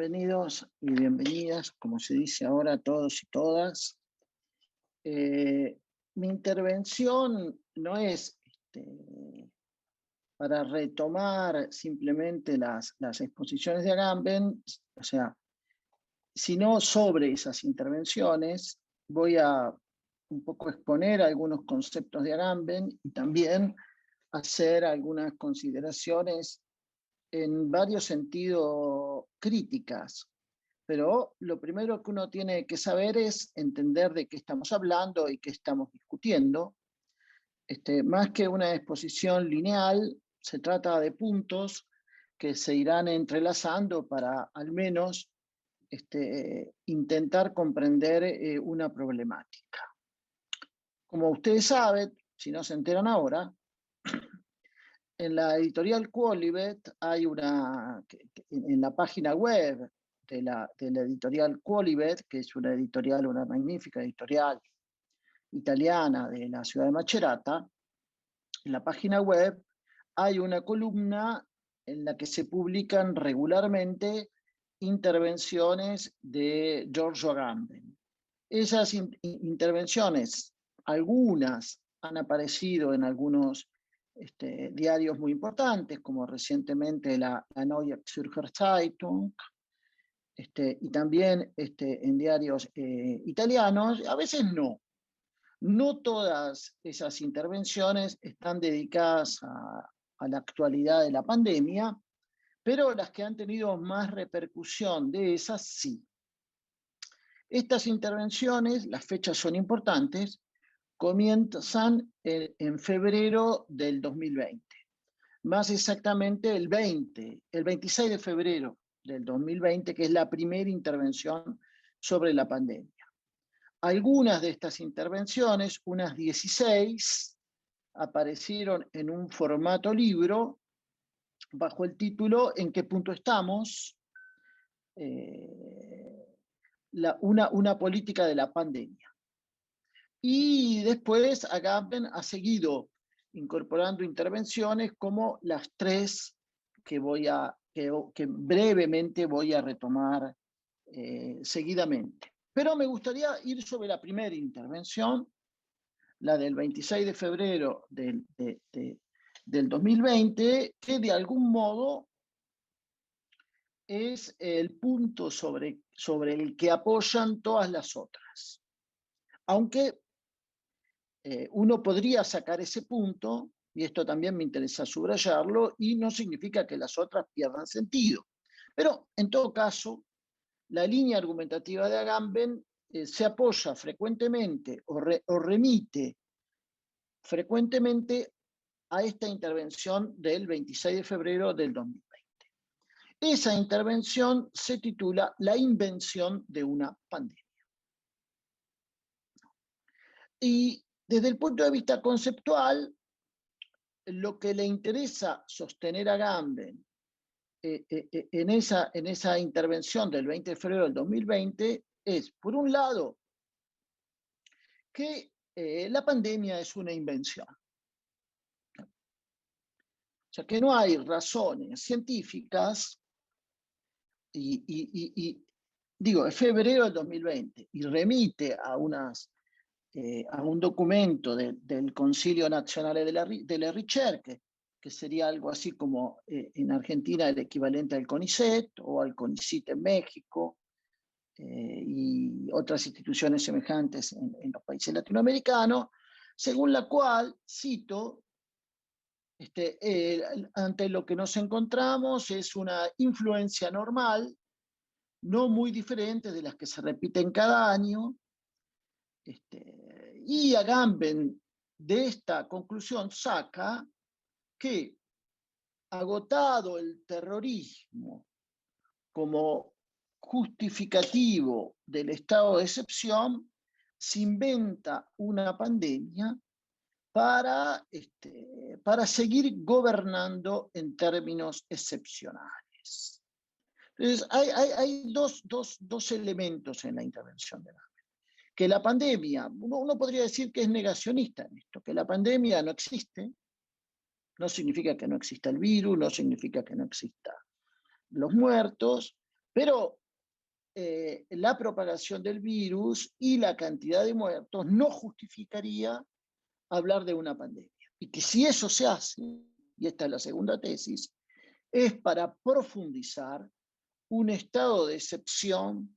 Bienvenidos y bienvenidas, como se dice ahora, todos y todas. Mi intervención no es para retomar simplemente las exposiciones de Agamben, o sea, sino sobre esas intervenciones. Voy a un poco exponer algunos conceptos de Agamben y también hacer algunas consideraciones en varios sentidos críticas. Pero lo primero que uno tiene que saber es entender de qué estamos hablando y qué estamos discutiendo. Más que una exposición lineal, se trata de puntos que se irán entrelazando para al menos intentar comprender una problemática. Como ustedes saben, si no se enteran ahora, en la editorial Quolibet hay en la página web de la editorial Quolibet, que es una editorial, una magnífica editorial italiana de la ciudad de Macerata. En la página web hay una columna en la que se publican regularmente intervenciones de Giorgio Agamben. Esas intervenciones, algunas han aparecido en algunos diarios muy importantes, como recientemente la Neue Zürcher Zeitung, y también en diarios italianos. A veces no. No todas esas intervenciones están dedicadas a la actualidad de la pandemia, pero las que han tenido más repercusión de esas sí. Estas intervenciones, las fechas son importantes, comienzan en febrero del 2020. Más exactamente el 26 de febrero del 2020, que es la primera intervención sobre la pandemia. Algunas de estas intervenciones, unas 16, aparecieron en un formato libro bajo el título ¿En qué punto estamos? Una política de la pandemia. Y después Agamben ha seguido incorporando intervenciones como las tres que brevemente voy a retomar seguidamente. Pero me gustaría ir sobre la primera intervención, la del 26 de febrero del 2020, que de algún modo es el punto sobre el que apoyan todas las otras. Aunque uno podría sacar ese punto, y esto también me interesa subrayarlo, y no significa que las otras pierdan sentido. Pero, en todo caso, la línea argumentativa de Agamben se apoya frecuentemente o remite frecuentemente a esta intervención del 26 de febrero del 2020. Esa intervención se titula La invención de una pandemia. Y desde el punto de vista conceptual, lo que le interesa sostener a Agamben en esa intervención del 20 de febrero del 2020 es, por un lado, que la pandemia es una invención. O sea, que no hay razones científicas, digo, es febrero del 2020, y remite a un documento del Consiglio Nazionale della Ricerca, que sería algo así como en Argentina el equivalente al CONICET o al CONICIT en México, y otras instituciones semejantes en los países latinoamericanos, según la cual, cito, ante lo que nos encontramos es una influencia normal, no muy diferente de las que se repiten cada año, y Agamben de esta conclusión saca que, agotado el terrorismo como justificativo del estado de excepción, se inventa una pandemia para seguir gobernando en términos excepcionales. Entonces, hay dos elementos en la intervención de Agamben. Que la pandemia, uno podría decir que es negacionista en esto, que la pandemia no existe, no significa que no exista el virus, no significa que no existan los muertos, Pero la propagación del virus y la cantidad de muertos no justificaría hablar de una pandemia. Y que si eso se hace, y esta es la segunda tesis, es para profundizar un estado de excepción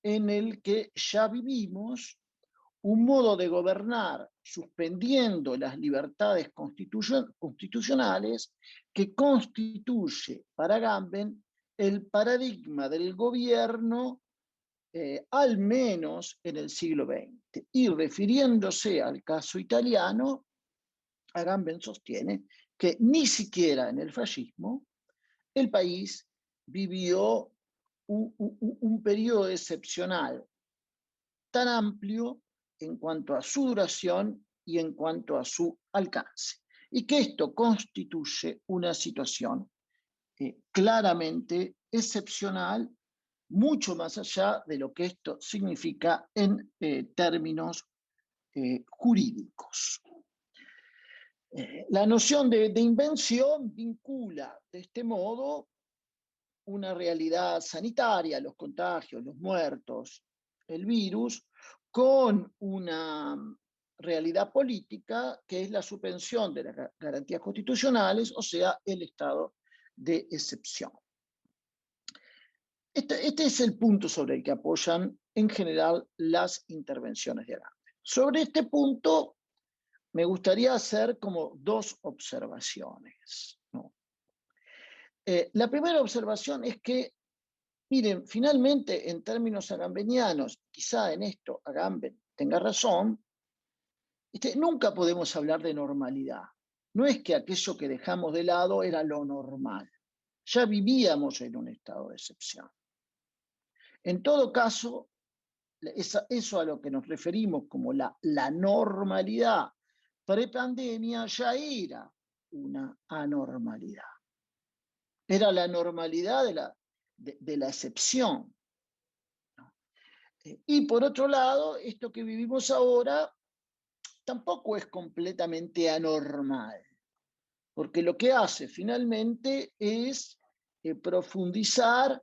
en el que ya vivimos un modo de gobernar suspendiendo las libertades constitucionales que constituye para Agamben el paradigma del gobierno al menos en el siglo XX. Y refiriéndose al caso italiano, Agamben sostiene que ni siquiera en el fascismo el país vivió un periodo excepcional tan amplio en cuanto a su duración y en cuanto a su alcance. Y que esto constituye una situación claramente excepcional, mucho más allá de lo que esto significa en términos jurídicos. La noción de invención vincula de este modo una realidad sanitaria, los contagios, los muertos, el virus, con una realidad política que es la suspensión de las garantías constitucionales, o sea, el estado de excepción. Este es el punto sobre el que apoyan en general las intervenciones de Agamben. Sobre este punto me gustaría hacer como dos observaciones, ¿no? La primera observación es que, miren, finalmente en términos agambenianos, quizá en esto Agamben tenga razón, nunca podemos hablar de normalidad. No es que aquello que dejamos de lado era lo normal. Ya vivíamos en un estado de excepción. En todo caso, eso a lo que nos referimos como la normalidad prepandemia ya era una anormalidad. Era la normalidad de la excepción. Y por otro lado, esto que vivimos ahora tampoco es completamente anormal, porque lo que hace finalmente es profundizar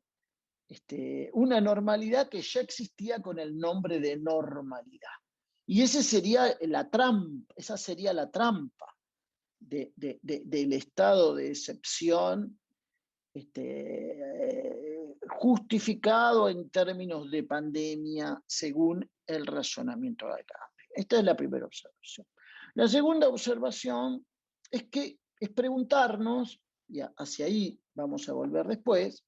una normalidad que ya existía con el nombre de normalidad. Y esa sería la trampa del estado de excepción justificado en términos de pandemia según el razonamiento de Agamben. Esta es la primera observación. La segunda observación es que es preguntarnos, y hacia ahí vamos a volver después,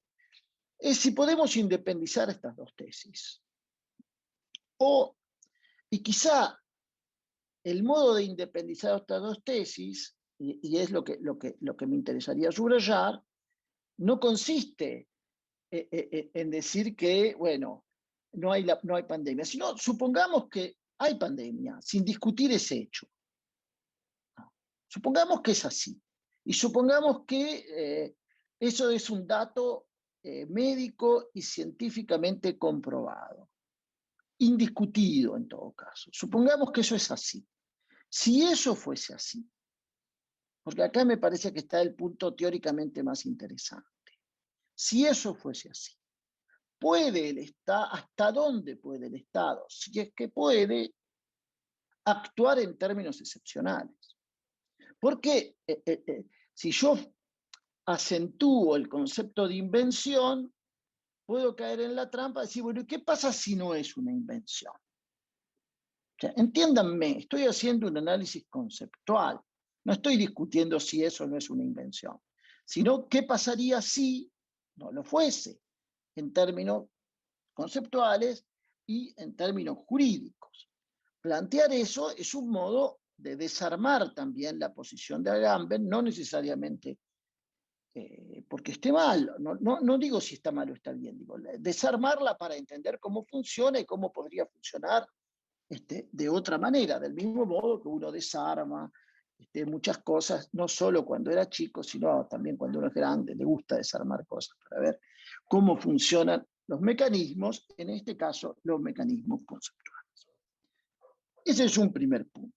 es si podemos independizar estas dos tesis. Y quizá el modo de independizar estas dos tesis, y es lo que me interesaría subrayar, no consiste en decir que, bueno, no hay pandemia, sino supongamos que hay pandemia, sin discutir ese hecho. Supongamos que es así. Y supongamos que eso es un dato médico y científicamente comprobado. Indiscutido en todo caso. Supongamos que eso es así. Si eso fuese así, porque acá me parece que está el punto teóricamente más interesante. Si eso fuese así, ¿puede el Estado, hasta dónde puede el Estado, si es que puede, actuar en términos excepcionales? Porque si yo acentúo el concepto de invención, puedo caer en la trampa de decir, bueno, ¿qué pasa si no es una invención? O sea, entiéndanme, estoy haciendo un análisis conceptual, no estoy discutiendo si eso no es una invención, sino qué pasaría si no lo fuese, en términos conceptuales y en términos jurídicos. Plantear eso es un modo de desarmar también la posición de Agamben, no necesariamente porque esté mal, no digo si está mal o está bien, digo, desarmarla para entender cómo funciona y cómo podría funcionar de otra manera, del mismo modo que uno desarma muchas cosas, no solo cuando era chico, sino también cuando uno es grande, le gusta desarmar cosas para ver cómo funcionan los mecanismos, en este caso los mecanismos conceptuales. Ese es un primer punto.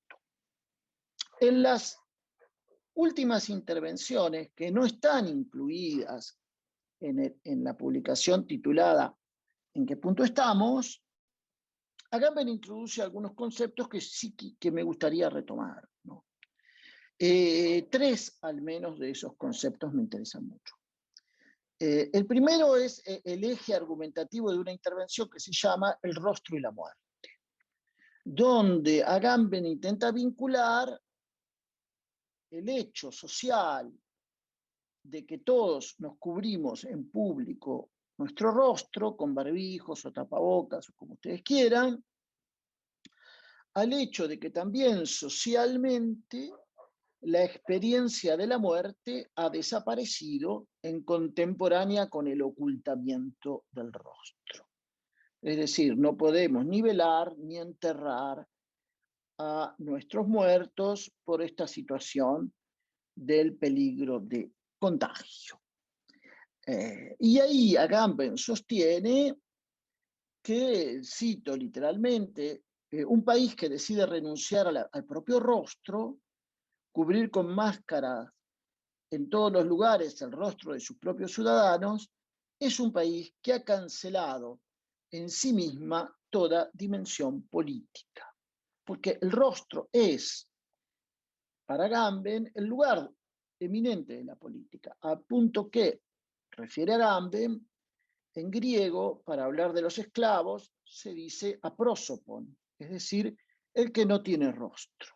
En las últimas intervenciones que no están incluidas en la publicación titulada ¿En qué punto estamos?, Agamben introduce algunos conceptos que sí que me gustaría retomar, ¿no? Tres al menos de esos conceptos me interesan mucho. El primero es el eje argumentativo de una intervención que se llama El rostro y la muerte, donde Agamben intenta vincular el hecho social de que todos nos cubrimos en público nuestro rostro con barbijos o tapabocas, o como ustedes quieran, al hecho de que también socialmente la experiencia de la muerte ha desaparecido en contemporánea con el ocultamiento del rostro. Es decir, no podemos ni velar ni enterrar a nuestros muertos por esta situación del peligro de contagio. Y ahí Agamben sostiene que, cito literalmente, un país que decide renunciar al propio rostro, cubrir con máscaras en todos los lugares el rostro de sus propios ciudadanos, es un país que ha cancelado en sí misma toda dimensión política. Porque el rostro es, para Agamben, el lugar eminente de la política, a punto que, refiere a Agamben, en griego, para hablar de los esclavos, se dice aprósopon, es decir, el que no tiene rostro.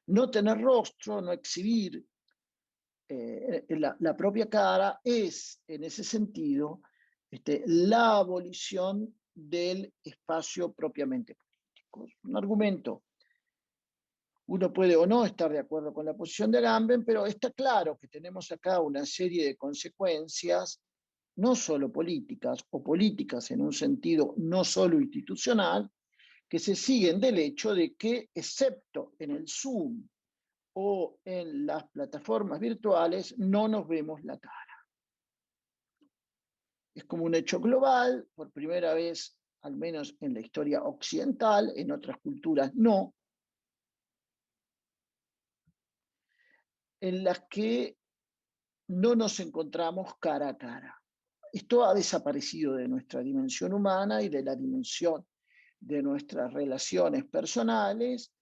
No tener rostro, no exhibir la propia cara, es, en ese sentido, la abolición del espacio propiamente político. Es un argumento. Uno puede o no estar de acuerdo con la posición de Agamben, pero está claro que tenemos acá una serie de consecuencias, no solo políticas, o políticas en un sentido no solo institucional, que se siguen del hecho de que, excepto en el Zoom o en las plataformas virtuales, no nos vemos la cara. Es como un hecho global, por primera vez, al menos en la historia occidental, en otras culturas no, en las que no nos encontramos cara a cara. Esto ha desaparecido de nuestra dimensión humana y de la dimensión de nuestras relaciones personales,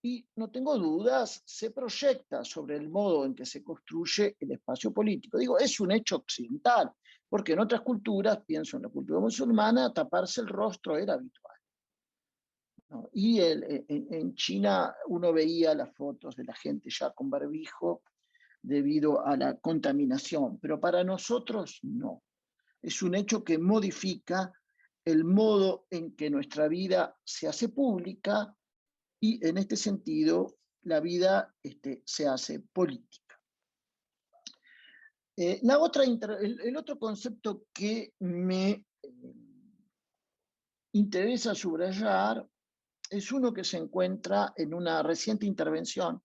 y no tengo dudas, se proyecta sobre el modo en que se construye el espacio político. Digo, es un hecho occidental, porque en otras culturas, pienso en la cultura musulmana, taparse el rostro era habitual, ¿no? Y en China uno veía las fotos de la gente ya con barbijo debido a la contaminación, pero para nosotros no. Es un hecho que modifica el modo en que nuestra vida se hace pública, y en este sentido la vida se hace política. El otro concepto que me interesa subrayar es uno que se encuentra en una reciente intervención,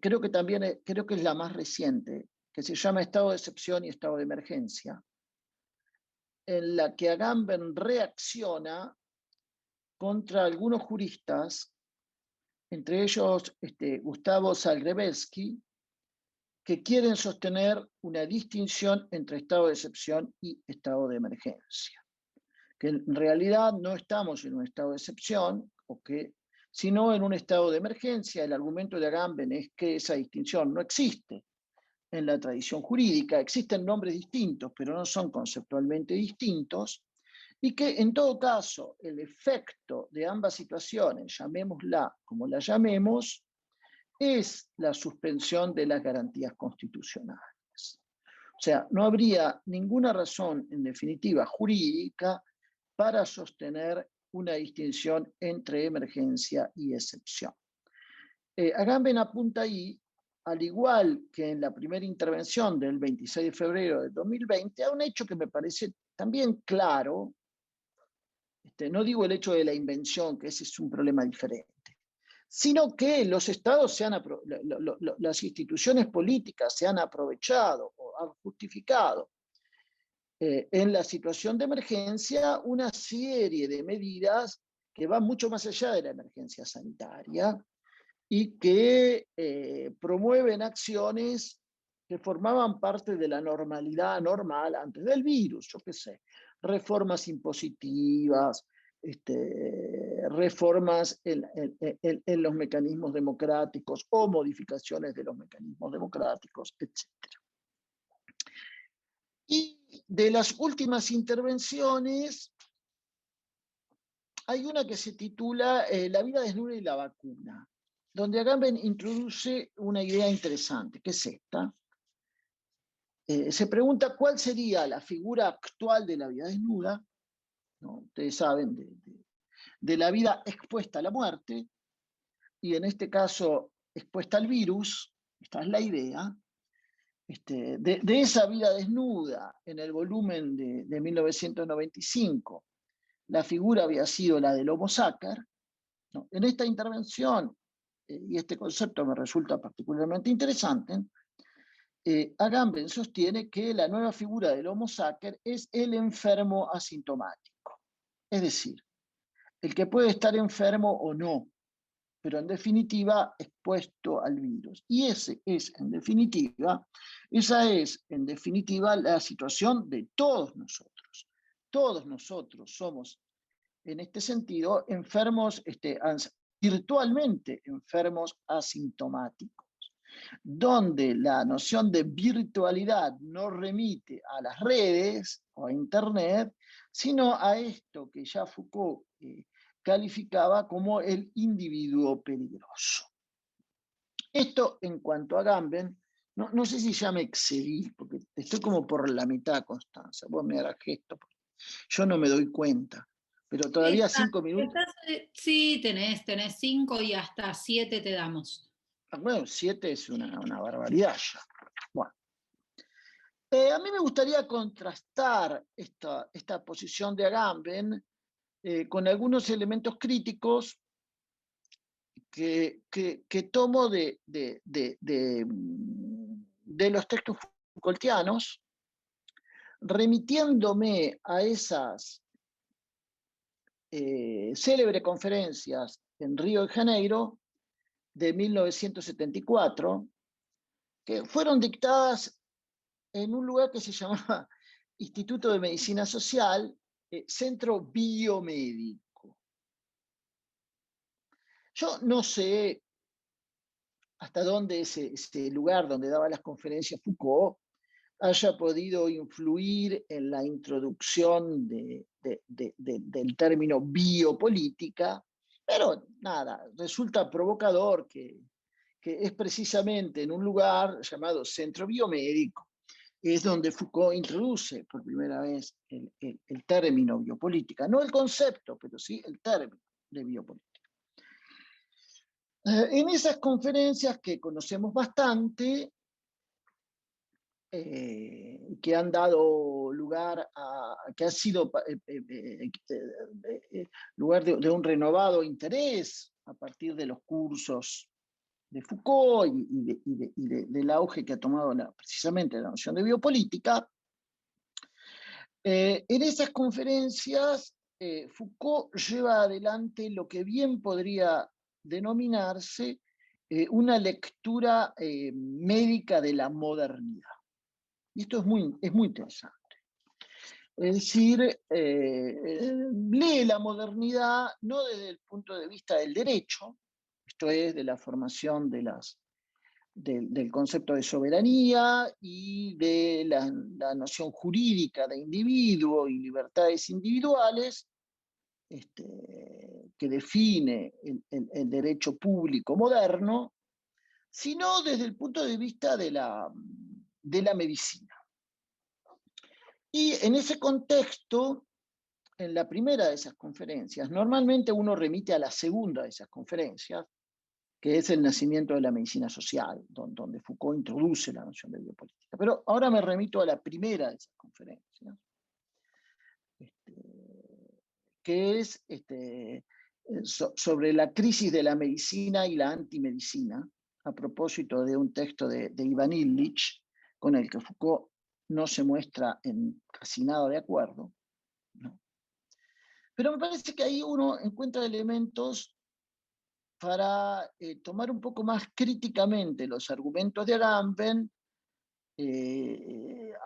creo que es la más reciente, que se llama Estado de excepción y Estado de emergencia, en la que Agamben reacciona contra algunos juristas, entre ellos Gustavo Zagrebelsky, que quieren sostener una distinción entre estado de excepción y estado de emergencia. Que en realidad no estamos en un estado de excepción, sino en un estado de emergencia. El argumento de Agamben es que esa distinción no existe en la tradición jurídica, existen nombres distintos, pero no son conceptualmente distintos, y que en todo caso el efecto de ambas situaciones, llamémosla como la llamemos, es la suspensión de las garantías constitucionales. O sea, no habría ninguna razón, en definitiva, jurídica para sostener una distinción entre emergencia y excepción. Agamben apunta ahí, al igual que en la primera intervención del 26 de febrero de 2020, a un hecho que me parece también claro. No digo el hecho de la invención, que ese es un problema diferente, sino que los estados las instituciones políticas se han aprovechado o han justificado en la situación de emergencia una serie de medidas que van mucho más allá de la emergencia sanitaria y que promueven acciones que formaban parte de la normalidad normal antes del virus, yo qué sé, reformas impositivas, reformas en los mecanismos democráticos o modificaciones de los mecanismos democráticos, etc. Y de las últimas intervenciones, hay una que se titula La vida desnuda y la vacuna, donde Agamben introduce una idea interesante, que es esta. Se pregunta cuál sería la figura actual de la vida desnuda, ¿no? Ustedes saben, de la vida expuesta a la muerte, y en este caso expuesta al virus, esta es la idea, de esa vida desnuda en el volumen de 1995, la figura había sido la del Homo sacer, ¿no? En esta intervención, y este concepto me resulta particularmente interesante, Agamben sostiene que la nueva figura del Homo sacer es el enfermo asintomático, es decir, el que puede estar enfermo o no, pero en definitiva expuesto al virus. Y esa es, en definitiva, la situación de todos nosotros. Todos nosotros somos, en este sentido, enfermos, virtualmente enfermos asintomáticos, donde la noción de virtualidad no remite a las redes o a Internet, sino a esto que ya Foucault calificaba como el individuo peligroso. Esto en cuanto a Agamben, no sé si ya me excedí, porque estoy como por la mitad, Constanza, vos me harás gesto, yo no me doy cuenta, pero todavía 5 minutos. Sí, tenés 5 y hasta 7 te damos. Bueno, 7 es una barbaridad ya. Bueno. A mí me gustaría contrastar esta posición de Agamben con algunos elementos críticos que tomo de los textos Foucaultianos, remitiéndome a esas célebres conferencias en Río de Janeiro de 1974, que fueron dictadas en un lugar que se llamaba Instituto de Medicina Social, Centro Biomédico. Yo no sé hasta dónde ese lugar donde daba las conferencias Foucault haya podido influir en la introducción del término biopolítica, pero nada, resulta provocador que es precisamente en un lugar llamado Centro Biomédico, es donde Foucault introduce por primera vez el término biopolítica, no el concepto, pero sí el término de biopolítica. En esas conferencias que conocemos bastante, que han dado lugar que ha sido lugar de un renovado interés a partir de los cursos de Foucault y del auge que ha tomado precisamente la noción de biopolítica. En esas conferencias, Foucault lleva adelante lo que bien podría denominarse una lectura médica de la modernidad. Y esto es muy interesante. Es decir, lee la modernidad no desde el punto de vista del derecho, esto es, de la formación del concepto de soberanía y de la noción jurídica de individuo y libertades individuales, que define el derecho público moderno, sino desde el punto de vista de la medicina. Y en ese contexto, en la primera de esas conferencias, normalmente uno remite a la segunda de esas conferencias, que es el nacimiento de la medicina social, donde Foucault introduce la noción de biopolítica. Pero ahora me remito a la primera de esas conferencias, que es sobre la crisis de la medicina y la antimedicina, a propósito de un texto de Ivan Illich, con el que Foucault no se muestra en casi nada de acuerdo, ¿no? Pero me parece que ahí uno encuentra elementos para tomar un poco más críticamente los argumentos de Agamben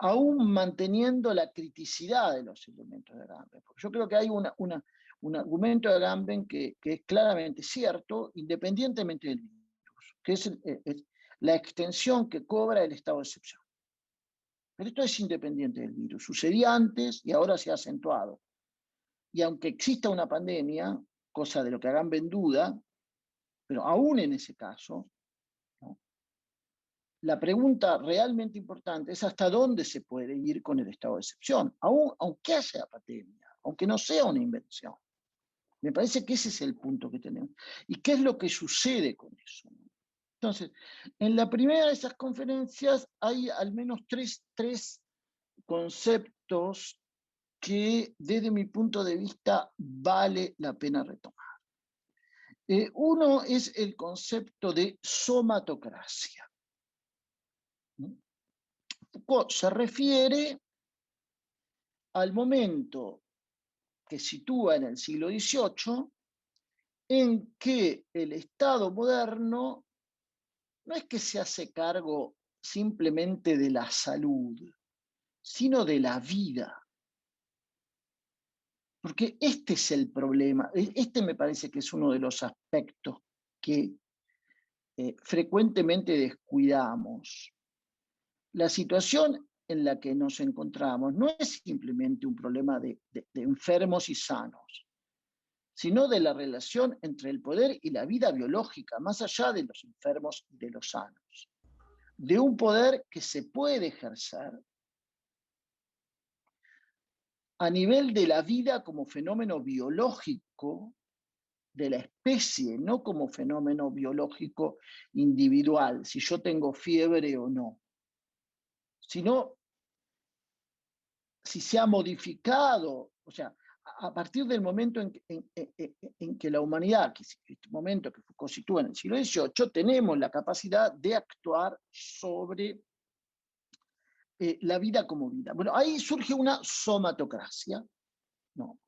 aún manteniendo la criticidad de los elementos de Agamben. Porque yo creo que hay un argumento de Agamben que es claramente cierto, independientemente del virus, que es la extensión que cobra el estado de excepción. Pero esto es independiente del virus. Sucedía antes y ahora se ha acentuado. Y aunque exista una pandemia, cosa de lo que Agamben duda, pero aún en ese caso, ¿no?, la pregunta realmente importante es hasta dónde se puede ir con el estado de excepción, aunque haya pandemia, aunque no sea una invención. Me parece que ese es el punto que tenemos. ¿Y qué es lo que sucede con eso? Entonces, en la primera de esas conferencias hay al menos tres conceptos que desde mi punto de vista vale la pena retomar. Uno es el concepto de somatocracia. Foucault se refiere al momento que sitúa en el siglo XVIII en que el Estado moderno no es que se hace cargo simplemente de la salud, sino de la vida. Porque este es el problema, este me parece que es uno de los aspectos que frecuentemente descuidamos. La situación en la que nos encontramos no es simplemente un problema de enfermos y sanos, sino de la relación entre el poder y la vida biológica, más allá de los enfermos y de los sanos. De un poder que se puede ejercer a nivel de la vida como fenómeno biológico de la especie, no como fenómeno biológico individual, si yo tengo fiebre o no, sino si se ha modificado, o sea, a partir del momento en que la humanidad, que es este momento que Foucault sitúa en el siglo XVIII, tenemos la capacidad de actuar sobre la vida como vida. Bueno, ahí surge una somatocracia, ¿no?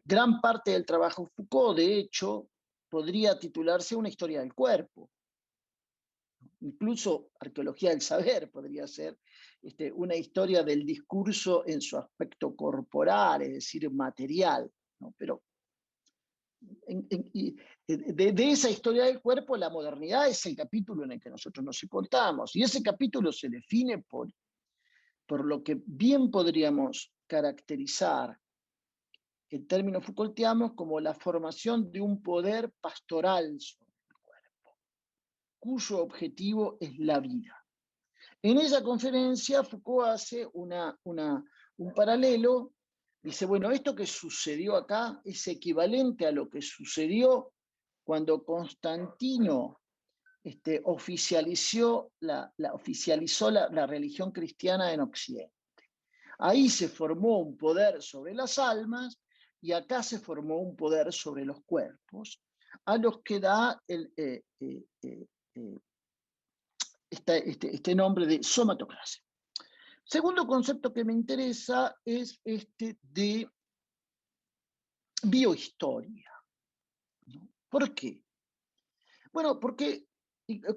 Gran parte del trabajo de Foucault, de hecho, podría titularse Una historia del cuerpo. Incluso Arqueología del saber podría ser una historia del discurso en su aspecto corporal, es decir, material, ¿no? Pero de esa historia del cuerpo, la modernidad es el capítulo en el que nosotros nos encontramos, y ese capítulo se define por lo que bien podríamos caracterizar en términos Foucaultianos como la formación de un poder pastoral sobre el cuerpo, cuyo objetivo es la vida. En esa conferencia Foucault hace un paralelo, dice, bueno, esto que sucedió acá es equivalente a lo que sucedió cuando Constantino oficializó la religión cristiana en Occidente. Ahí se formó un poder sobre las almas y acá se formó un poder sobre los cuerpos, a los que da este nombre de somatocracia. Segundo concepto que me interesa es este de biohistoria, ¿no? ¿Por qué? Bueno, porque,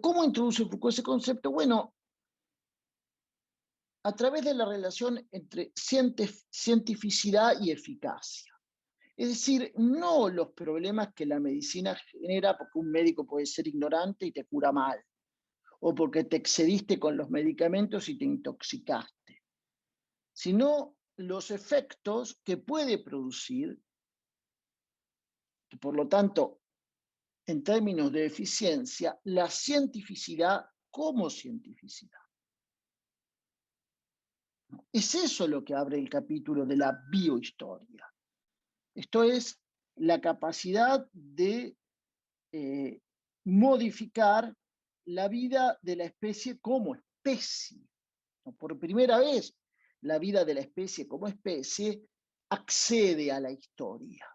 ¿cómo introduce Foucault ese concepto? Bueno, a través de la relación entre cientificidad y eficacia. Es decir, no los problemas que la medicina genera porque un médico puede ser ignorante y te cura mal, o porque te excediste con los medicamentos y te intoxicaste, sino los efectos que puede producir, y por lo tanto, en términos de eficiencia, la cientificidad como cientificidad. Es eso lo que abre el capítulo de la biohistoria. Esto es la capacidad de modificar la vida de la especie como especie. Por primera vez, la vida de la especie como especie accede a la historia.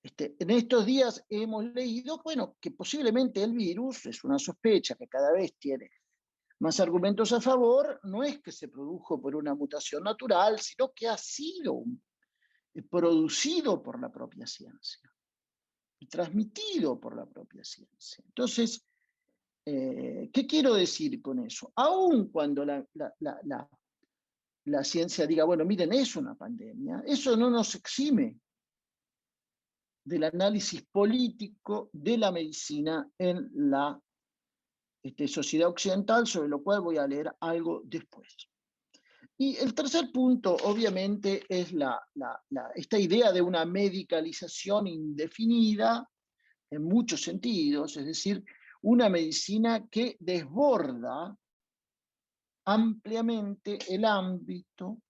En estos días hemos leído, bueno, que posiblemente el virus, es una sospecha que cada vez tiene más argumentos a favor, no es que se produjo por una mutación natural, sino que ha sido producido por la propia ciencia y transmitido por la propia ciencia. Entonces, ¿Qué quiero decir con eso? Aun cuando la ciencia diga, bueno, miren, es una pandemia, eso no nos exime del análisis político de la medicina en la sociedad occidental, sobre lo cual voy a leer algo después. Y el tercer punto, obviamente, es esta idea de una medicalización indefinida en muchos sentidos, es decir, una medicina que desborda ampliamente el ámbito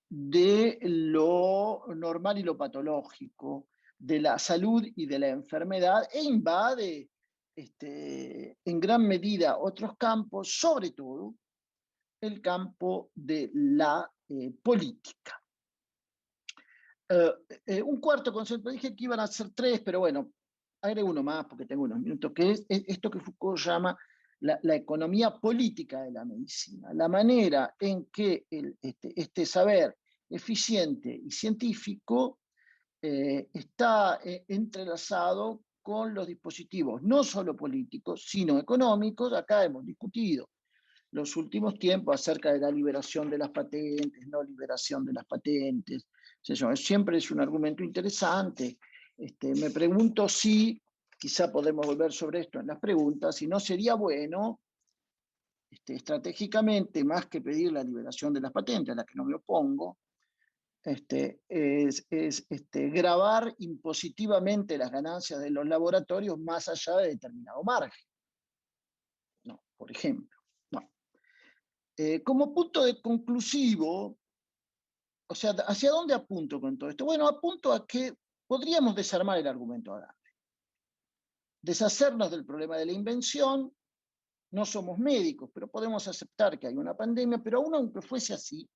de lo normal y lo patológico, de la salud y de la enfermedad, e invade en gran medida otros campos, sobre todo el campo de la política. Un cuarto concepto, dije que iban a ser tres, pero bueno, agrego uno más porque tengo unos minutos, que es esto que Foucault llama la economía política de la medicina, la manera en que este saber eficiente y científico está entrelazado con los dispositivos, no solo políticos, sino económicos. Acá hemos discutido los últimos tiempos acerca de la liberación de las patentes, no liberación de las patentes. Siempre es un argumento interesante. Me pregunto si, quizá podemos volver sobre esto en las preguntas, si no sería bueno, estratégicamente, más que pedir la liberación de las patentes, a la que no me opongo, grabar impositivamente las ganancias de los laboratorios más allá de determinado margen. No, por ejemplo. No. Como punto de conclusivo, o sea, ¿hacia dónde apunto con todo esto? Bueno, apunto a que podríamos desarmar el argumento Agamben, deshacernos del problema de la invención. No somos médicos, pero podemos aceptar que hay una pandemia, pero aún aunque fuese así,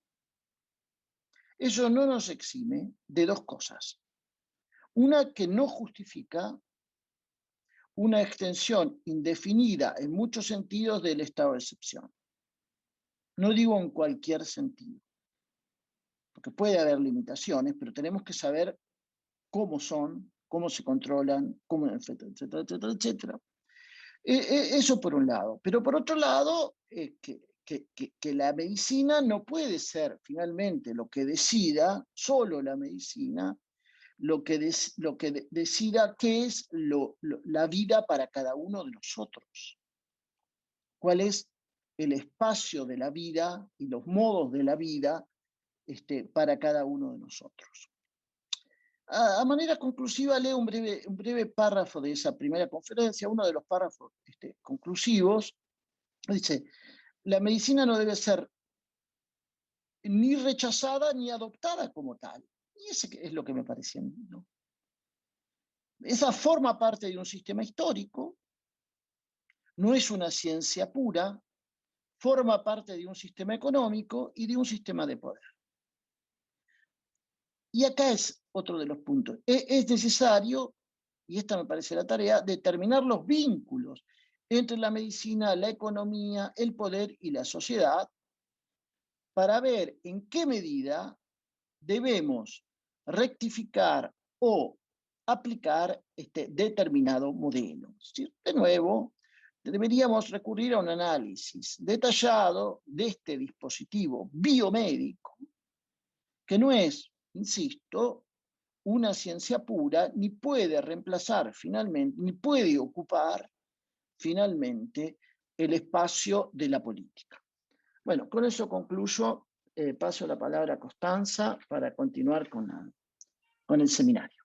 eso no nos exime de dos cosas. Una, que no justifica una extensión indefinida en muchos sentidos del estado de excepción. No digo en cualquier sentido, porque puede haber limitaciones, pero tenemos que saber cómo son, cómo se controlan, cómo, etcétera, etcétera, etcétera, etcétera. Eso por un lado. Pero por otro lado, que la medicina no puede ser finalmente lo que decida, solo la medicina, lo que decida qué es la vida para cada uno de nosotros. Cuál es el espacio de la vida y los modos de la vida para cada uno de nosotros. A manera conclusiva, leo un breve párrafo de esa primera conferencia. Uno de los párrafos conclusivos dice: la medicina no debe ser ni rechazada ni adoptada como tal. Y ese es lo que me parece a mí, ¿no? Esa forma parte de un sistema histórico, no es una ciencia pura, forma parte de un sistema económico y de un sistema de poder. Y acá es otro de los puntos. Es necesario, y esta me parece la tarea, determinar los vínculos entre la medicina, la economía, el poder y la sociedad, para ver en qué medida debemos rectificar o aplicar determinado modelo. Es decir, de nuevo, deberíamos recurrir a un análisis detallado de este dispositivo biomédico, que no es, insisto, una ciencia pura, ni puede reemplazar finalmente, ni puede ocupar finalmente el espacio de la política. Bueno, con eso concluyo. Paso la palabra a Costanza para continuar con el seminario.